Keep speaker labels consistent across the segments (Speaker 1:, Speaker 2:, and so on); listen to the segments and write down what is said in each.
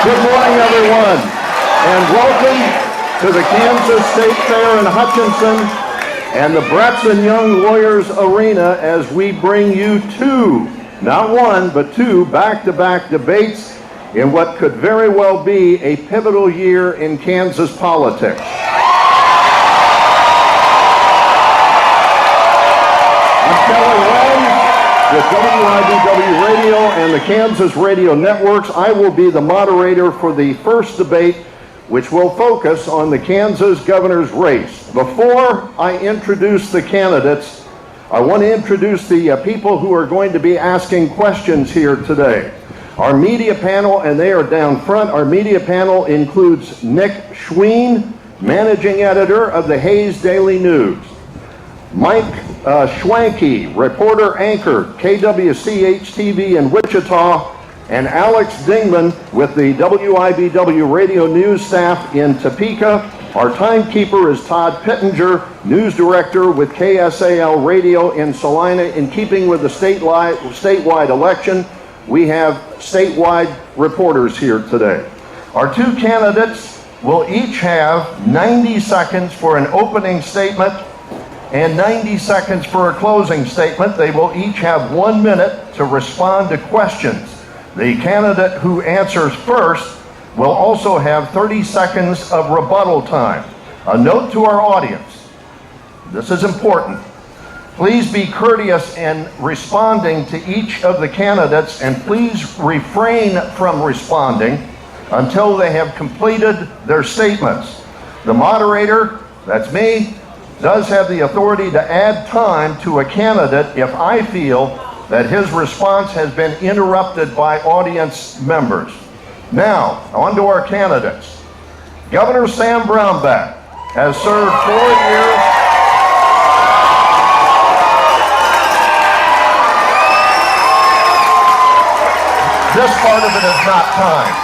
Speaker 1: Good morning, everyone, and welcome to the Kansas State Fair in Hutchinson and the Bratson Young Lawyers Arena as we bring you two, not one, but two back-to-back debates in what could very well be a pivotal year in Kansas politics. I'm Kelly Rose with WIBW Radio and the Kansas Radio Networks. I will be the moderator for the first debate, which will focus on the Kansas governor's race. Before I introduce the candidates, I want to introduce the people who are going to be asking questions here today. Our media panel, and they are down front, our media panel includes Nick Schween, managing editor of the Hayes Daily News. Mike Schwanke, reporter anchor, KWCH-TV in Wichita, and Alex Dingman with the WIBW Radio News staff in Topeka. Our timekeeper is Todd Pittenger, news director with KSAL Radio in Salina. In keeping with the statewide election, we have statewide reporters here today. Our two candidates will each have 90 seconds for an opening statement and 90 seconds for a closing statement. They will each have 1 minute to respond to questions. The candidate who answers first will also have 30 seconds of rebuttal time. A note to our audience, this is important. Please be courteous in responding to each of the candidates, and please refrain from responding until they have completed their statements. The moderator, that's me, does have the authority to add time to a candidate if I feel that his response has been interrupted by audience members. Now, on to our candidates. Governor Sam Brownback has served 4 years. This part of it is not time.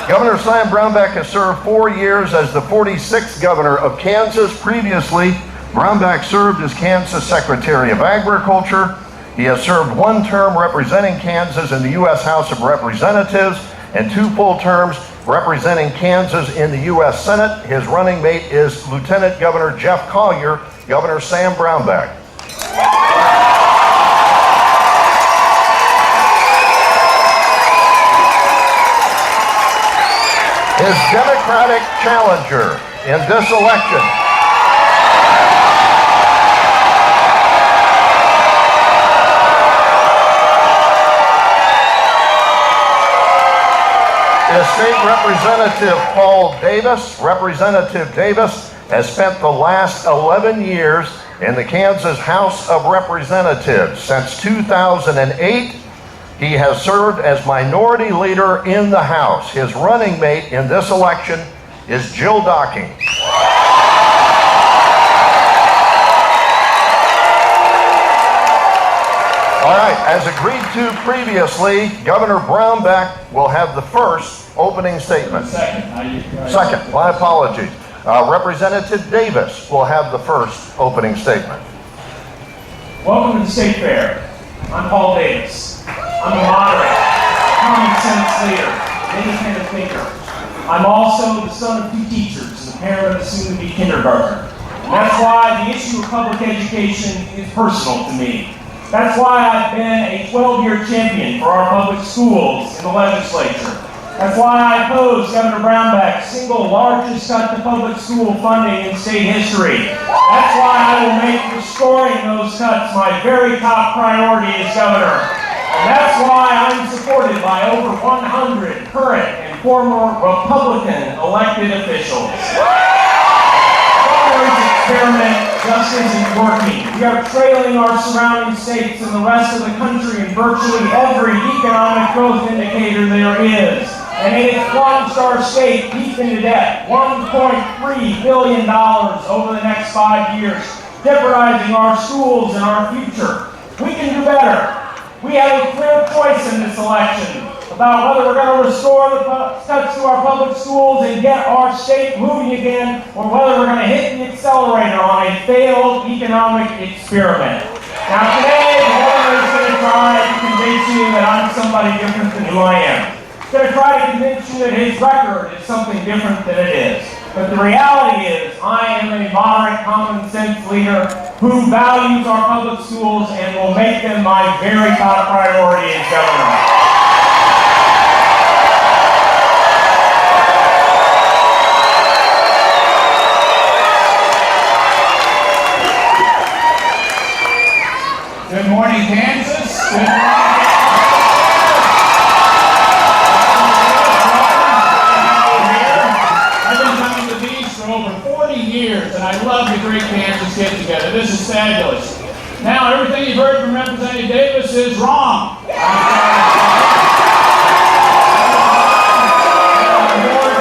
Speaker 1: Governor Sam Brownback has served 4 years as the 46th governor of Kansas. Previously, Brownback served as Kansas Secretary of Agriculture. He has served 1 term representing Kansas in the U.S. House of Representatives and 2 full terms representing Kansas in the U.S. Senate. His running mate is Lieutenant Governor Jeff Collier. Governor Sam Brownback. His Democratic challenger in this election is State Representative Paul Davis. Representative Davis has spent the last 11 years in the Kansas House of Representatives. Since 2008, he has served as minority leader in the House. His running mate in this election is Jill Docking. All right, as agreed to previously, Governor Brownback will have the first opening statement. Second, my apologies. Representative Davis will have the first opening statement.
Speaker 2: Welcome to the State Fair. I'm Paul Davis. I'm a moderate, common sense leader, an independent thinker. I'm also the son of 2 teachers and the parent of a soon-to-be kindergartner. And that's why the issue of public education is personal to me. That's why I've been a 12-year champion for our public schools in the legislature. That's why I oppose Governor Brownback's single largest cut to public school funding in state history. That's why I will make restoring those cuts my very top priority as governor. And that's why I'm supported by over 100 current and former Republican elected officials. The governor's experiment just isn't working. We are trailing our surrounding states and the rest of the country in virtually every economic growth indicator there is. And it has plunged our state deep into debt, $1.3 billion over the next 5 years, jeopardizing our schools and our future. We can do better. We have a clear choice in this election about whether we're going to restore the cuts to our public schools and get our state moving again, or whether we're going to hit the accelerator on a failed economic experiment. Now today, the governor is going to try to convince you that I'm somebody different than who I am. going to try to convince you that his record is something different than it is. But the reality is, I am a moderate, common sense leader who values our public schools and will make them my very top priority as governor.
Speaker 3: Good morning, Kansas. Good morning. I've been coming to these for over 40 years, and I love the great Kansas get-together. This is fabulous. Now, everything you've heard from Representative Davis is wrong. More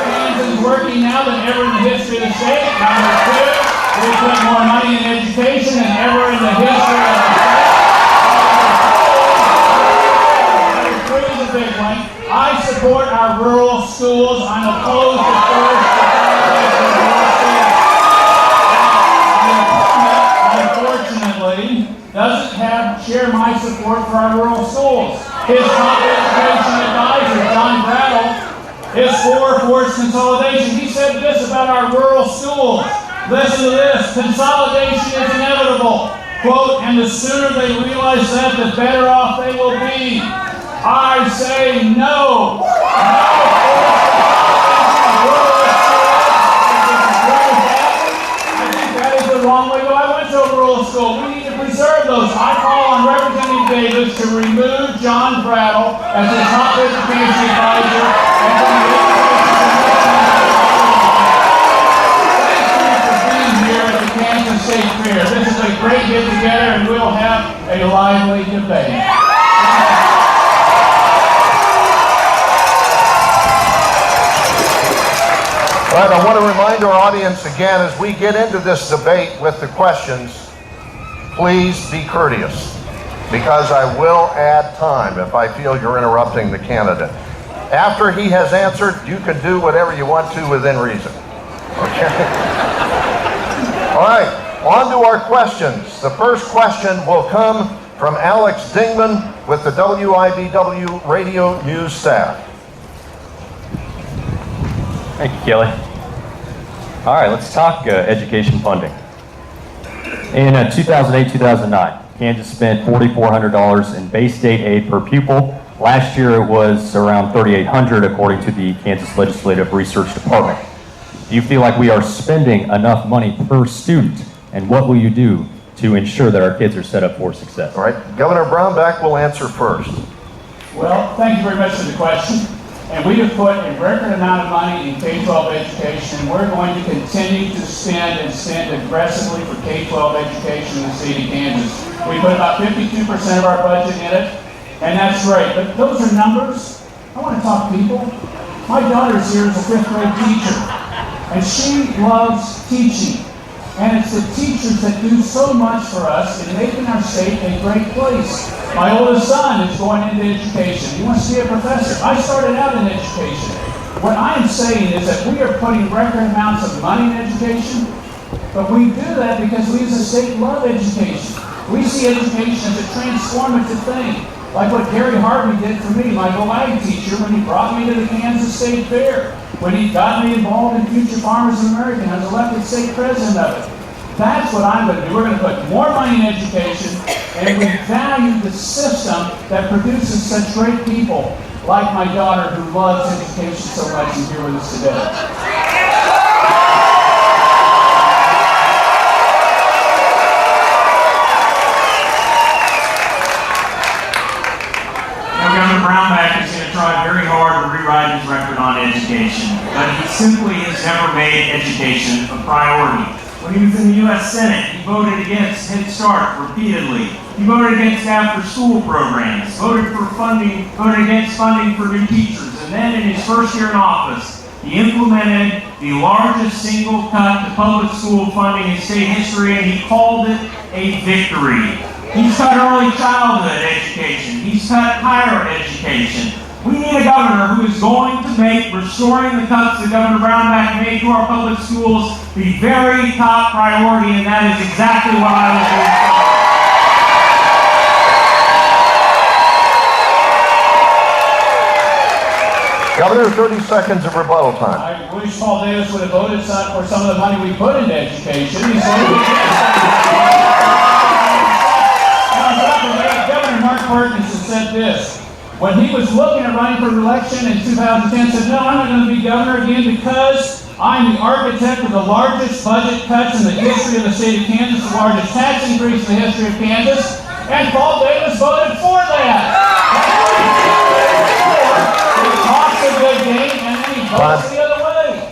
Speaker 3: Kansans working now than ever in the history of the state. Number two, we put more money in education than ever in the history of the state. Big one. I support our rural schools. I'm opposed to forced consolidation. Unfortunately, doesn't share my support for our rural schools. His top education advisor, John Brattle, is for forced consolidation. He said this about our rural schools. Listen to this. Consolidation is inevitable. Quote, and the sooner they realize that, the better off they will be. I say no. I think that is the wrong way to go. I went to a rural school. We need to preserve those. I call on Representative Davis to remove John Brattle as the top education advisor and from the Thank you for being here at the Kansas State Fair. This is a great get-together, and we'll have a lively debate.
Speaker 1: All right, I want to remind our audience again, as we get into this debate with the questions, please be courteous, because I will add time if I feel you're interrupting the candidate. After he has answered, you can do whatever you want to within reason. Okay? All right, on to our questions. The first question will come from Alex Dingman with the WIBW Radio News staff.
Speaker 4: Thank you, Kelly. All right, let's talk education funding. In 2008-2009, Kansas spent $4,400 in base state aid per pupil. Last year it was around $3,800 according to the Kansas Legislative Research Department. Do you feel like we are spending enough money per student? And what will you do to ensure that our kids are set up for success?
Speaker 1: All right, Governor Brownback will answer first.
Speaker 3: Well, thank you very much for the question. And we have put a record amount of money in K-12 education. We're going to continue to spend and spend aggressively for K-12 education in the state of Kansas. We put about 52% of our budget in it, and that's great. But those are numbers. I want to talk people. My daughter's here as a 5th grade teacher, and she loves teaching. And it's the teachers that do so much for us in making our state a great place. My oldest son is going into education. He wants to be a professor. I started out in education. What I am saying is that we are putting record amounts of money in education, but we do that because we as a state love education. We see education as a transformative thing, like what Gary Harvey did for me, my Hawaii teacher, when he brought me to the Kansas State Fair. When he got me involved in Future Farmers of America, I was elected state president of it. That's what I'm going to do. We're going to put more money in education, and we value the system that produces such great people, like my daughter who loves education so much and here with us today.
Speaker 2: Governor Brownback is going to try very hard to rewrite his record on education, but he simply has never made education a priority. When he was in the U.S. Senate, he voted against Head Start repeatedly. He voted against after-school programs, voted against funding for new teachers, and then in his first year in office, he implemented the largest single cut to public school funding in state history, and he called it a victory. He's cut early childhood education. He's cut higher education. We need a governor who is going to make restoring the cuts that Governor Brownback made to our public schools the very top priority, and that is exactly what I will do.
Speaker 1: Governor, 30 seconds of rebuttal time.
Speaker 3: I wish Paul Davis would have voted for some of the money we put into education. He's voted on top of that, Governor Mark Hutchinson said this. When he was looking at running for election in 2010, said, no, I'm not going to be governor again because I'm the architect of the largest budget cuts in the history of the state of Kansas, the largest tax increase in the history of Kansas, and Paul Davis voted for that. He talks a good game, and then he votes the other way.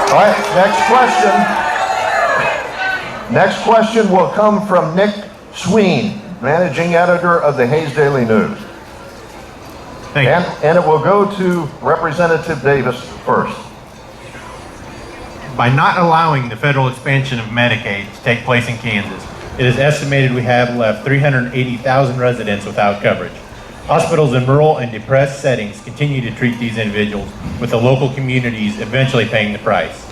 Speaker 1: All right, next question. Next question will come from Nick Sween, managing editor of the Hayes Daily News.
Speaker 5: Thank you.
Speaker 1: And it will go to Representative Davis first.
Speaker 5: By not allowing the federal expansion of Medicaid to take place in Kansas, it is estimated we have left 380,000 residents without coverage. Hospitals in rural and depressed settings continue to treat these individuals, with the local communities eventually paying the price.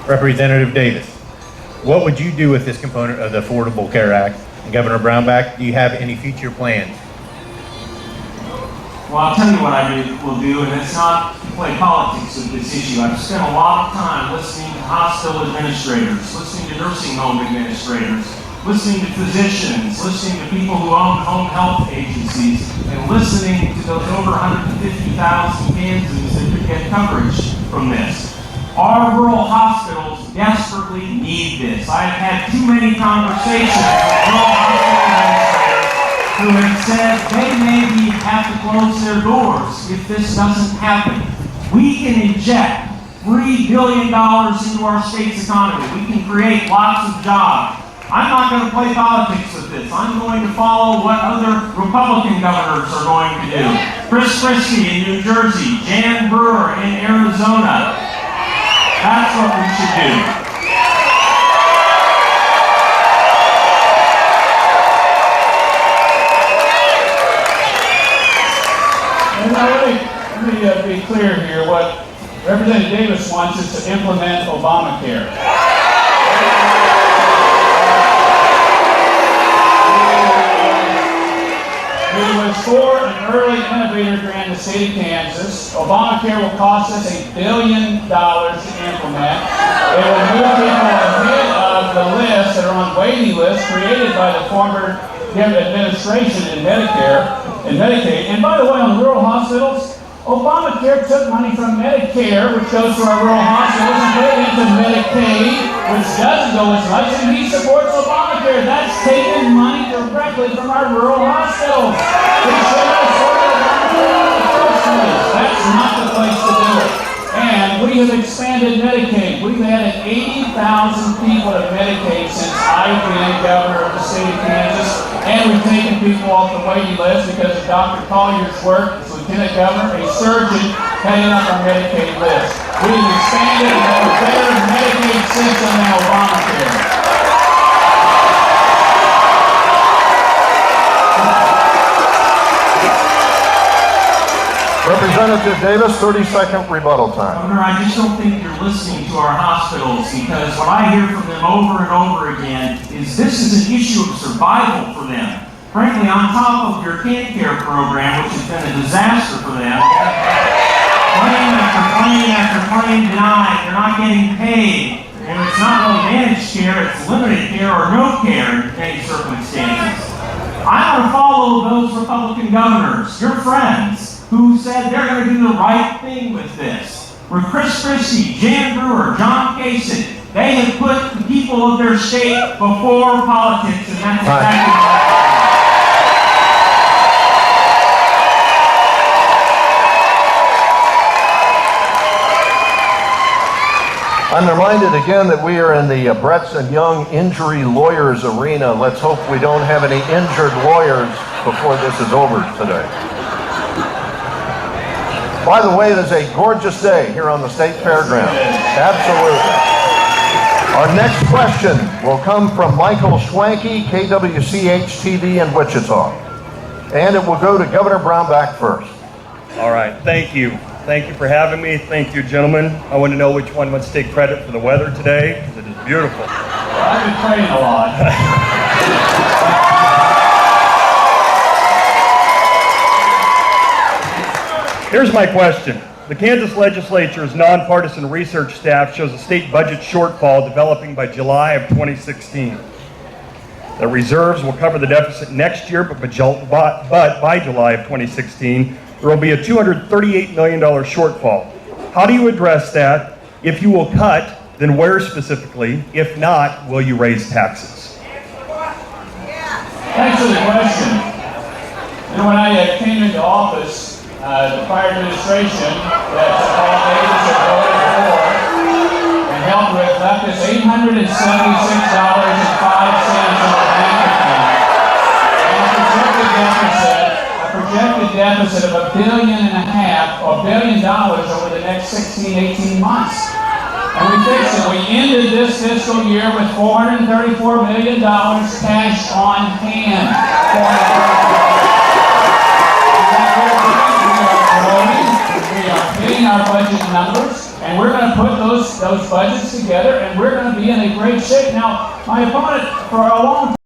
Speaker 5: Representative Davis, what would you do with this component of the Affordable Care Act? And Governor Brownback, do you have any future plans?
Speaker 2: Well, I'll tell you what I will do, and it's not to play politics with this issue. I've spent a lot of time listening to hospital administrators, listening to nursing home administrators, listening to physicians, listening to people who own home health agencies, and listening to those over 150,000 Kansans that could get coverage from this. Our rural hospitals desperately need this. I've had too many conversations with rural hospital administrators who have said they maybe have to close their doors if this doesn't happen. We can inject $3 billion into our state's economy. We can create lots of jobs. I'm not going to play politics with this. I'm going to follow what other Republican governors are going to do. Chris Christie in New Jersey, Jan Brewer in Arizona. That's what we should do.
Speaker 3: And now let me be clear here. What Representative Davis wants is to implement Obamacare. It was for an early innovator grant in the state of Kansas. Obamacare will cost us $1 billion to implement. It will move people ahead of the lists that are on waiting lists created by the former administration in Medicare and Medicaid. And by the way, on rural hospitals, Obamacare took money from Medicare, which goes to our rural hospitals, and put it into Medicaid, which doesn't go as much, and he supports Obamacare. That's taking money directly from our rural hospitals. We should have supported Obamacare in the first place. That's not the place to do it. And we have expanded Medicaid. We've added 80,000 people to Medicaid since I've been governor of the state of Kansas. And we've taken people off the waiting list because of Dr. Collier's work as Lieutenant Governor, a surgeon heading up our Medicaid list. We've expanded and have a better Medicaid system than Obamacare.
Speaker 1: Representative Davis, 30-second rebuttal time.
Speaker 2: Governor, I just don't think you're listening to our hospitals, because what I hear from them over and over again is this is an issue of survival for them. Frankly, on top of your CanCare program, which has been a disaster for them, claim after claim after claim denied, they're not getting paid, and it's not really managed care, it's limited care or no care in many circumstances. I want to follow those Republican governors, your friends, who said they're going to do the right thing with this. Where Chris Christie, Jan Brewer, John Kasich, they have put the people of their state before politics, and that's exactly what
Speaker 1: I'm reminded again that we are in the Bretson Young Injury Lawyers Arena. Let's hope we don't have any injured lawyers before this is over today. By the way, it is a gorgeous day here on the State Fairgrounds. Absolutely. Our next question will come from Michael Schwanke, KWCH-TV in Wichita. And it will go to Governor Brownback first.
Speaker 6: All right, thank you. Thank you for having me. Thank you, gentlemen. I want to know which one wants to take credit for the weather today, because it is beautiful.
Speaker 3: I've been praying a lot.
Speaker 6: Here's my question. The Kansas legislature's nonpartisan research staff shows a state budget shortfall developing by July of 2016. The reserves will cover the deficit next year, but by July of 2016, there will be a $238 million shortfall. How do you address that? If you will cut, then where specifically? If not, will you raise taxes?
Speaker 3: Thanks for the question. And when I came into office, the prior administration that Paul Davis had voted for and helped with left us $876.05 in the bank account. And a projected deficit of $1.5 billion or $1 billion over the next 16, 18 months. And we fixed it. We ended this fiscal year with $434 million cash on hand. We are hitting our budget numbers, and we're going to put those budgets together, and we're going to be in a great shape. Now, my opponent for a long time